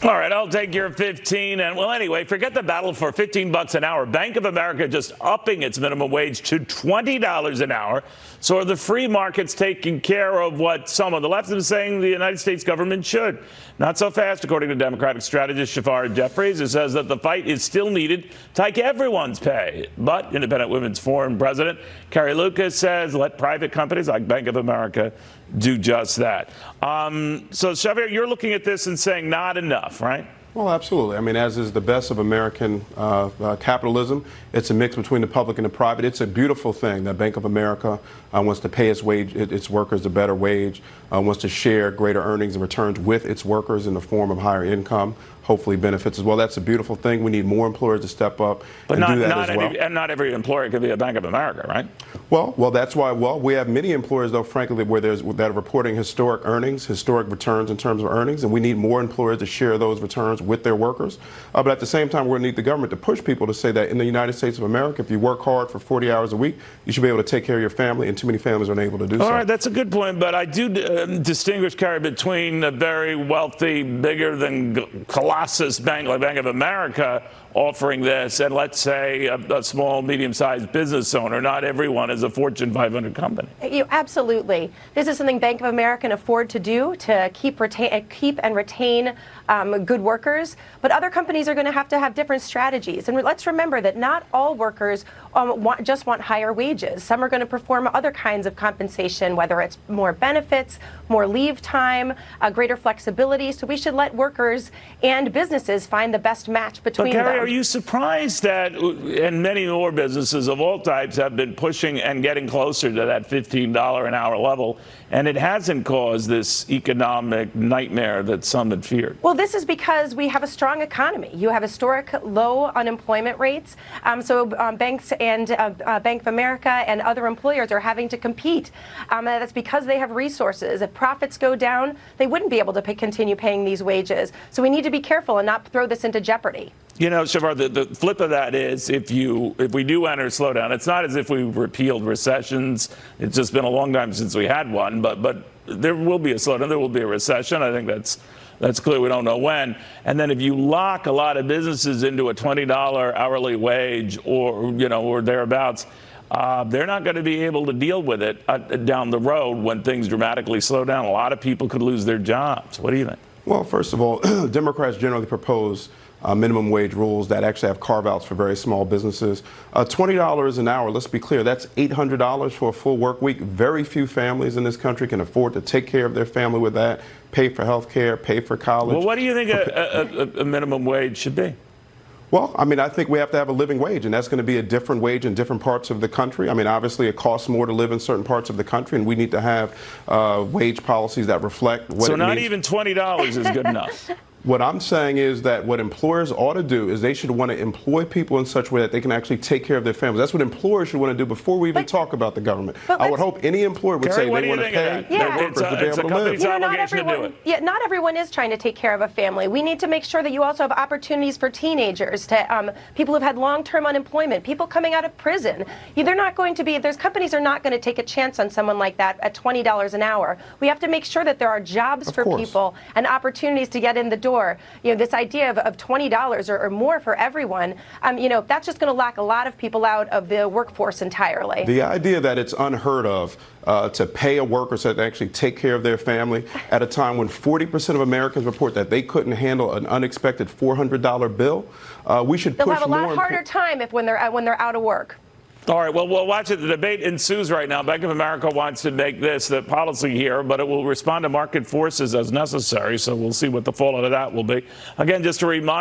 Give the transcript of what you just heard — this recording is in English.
All right, I'll take your 15. And well, anyway, forget the battle for $15 an hour. Bank of America just upping its minimum wage to $20 an hour. So are the free markets taking care of what some of the left is saying the United States government should? Not so fast, according to Democratic strategist Shafar Jeffries, who says that the fight is still needed to hike everyone's pay. But Independent Women's Forum President Carrie Lucas says let private companies like Bank of America do just that. So, Xavier, you're looking at this and saying not enough, right? Well, absolutely. I mean, as is the best of American capitalism, it's a mix between the public and the private. It's a beautiful thing that Bank of America wants to pay its workers a better wage, wants to share greater earnings and returns with its workers in the form of higher income, hopefully benefits as well. That's a beautiful thing. We need more employers to step up and do that as well. And not every employer could be a Bank of America, right? Well, that's why. Well, we have many employers, though, frankly, that are reporting historic earnings, historic returns in terms of earnings, and we need more employers to share those returns with their workers. But at the same time, we're going to need the government to push people to say that in the United States of America, if you work hard for 40 hours a week, you should be able to take care of your family, and too many families aren't able to do so. All right, that's a good point, but I do distinguish, Carrie, between a very wealthy, bigger than Colossus bank like Bank of America offering this and, let's say, a small, medium-sized business owner. Not everyone is a Fortune 500 company. Absolutely. This is something Bank of America can afford to do to keep and retain good workers. But other companies are going to have different strategies. And let's remember that not all workers just want higher wages. Some are going to perform other kinds of compensation, whether it's more benefits, more leave time, greater flexibility. So we should let workers and businesses find the best match between them. Are you surprised that, and many more businesses of all types have been pushing and getting closer to that $15 an hour level, and it hasn't caused this economic nightmare that some had feared? Well, this is because we have a strong economy. You have historic low unemployment rates. So banks and Bank of America and other employers are having to compete. That's because they have resources. If profits go down, they wouldn't be able to continue paying these wages. So we need to be careful and not throw this into jeopardy. You know, Shafar, the flip of that is if we do enter a slowdown, it's not as if we repealed recessions. It's just been a long time since we had one, but there will be a slowdown. There will be a recession. I think that's clear. We don't know when. And then if you lock a lot of businesses into a $20 hourly wage or thereabouts, they're not going to be able to deal with it down the road when things dramatically slow down. A lot of people could lose their jobs. What do you think? Well, first of all, Democrats generally propose minimum wage rules that actually have carve-outs for very small businesses. $20 an hour, let's be clear, that's $800 for a full work week. Very few families in this country can afford to take care of their family with that, pay for health care, pay for college. Well, what do you think a minimum wage should be? Well, I mean, I think we have to have a living wage, and that's going to be a different wage in different parts of the country. I mean, obviously, it costs more to live in certain parts of the country, and we need to have wage policies that reflect what it means. So not even $20 is good enough. What I'm saying is that what employers ought to do is they should want to employ people in such a way that they can actually take care of their families. That's what employers should want to do before we even talk about the government. I would hope any employer would say they want to pay their workers to be able to live. Not everyone is trying to take care of a family. We need to make sure that you also have opportunities for teenagers, to people who've had long-term unemployment, people coming out of prison. They're not going to be, there's companies are not going to take a chance on someone like that at $20 an hour. We have to make sure that there are jobs for people and opportunities to get in the door. This idea of $20 or more for everyone, that's just going to lock a lot of people out of the workforce entirely. The idea that it's unheard of to pay a worker so they actually take care of their family at a time when 40% of Americans report that they couldn't handle an unexpected $400 bill, we should push more. They'll have a lot harder time when they're out of work. All right, well, we'll watch it. The debate ensues right now. Bank of America wants to make this the policy here, but it will respond to market forces as necessary, so we'll see what the fallout of that will be. Again, just to remind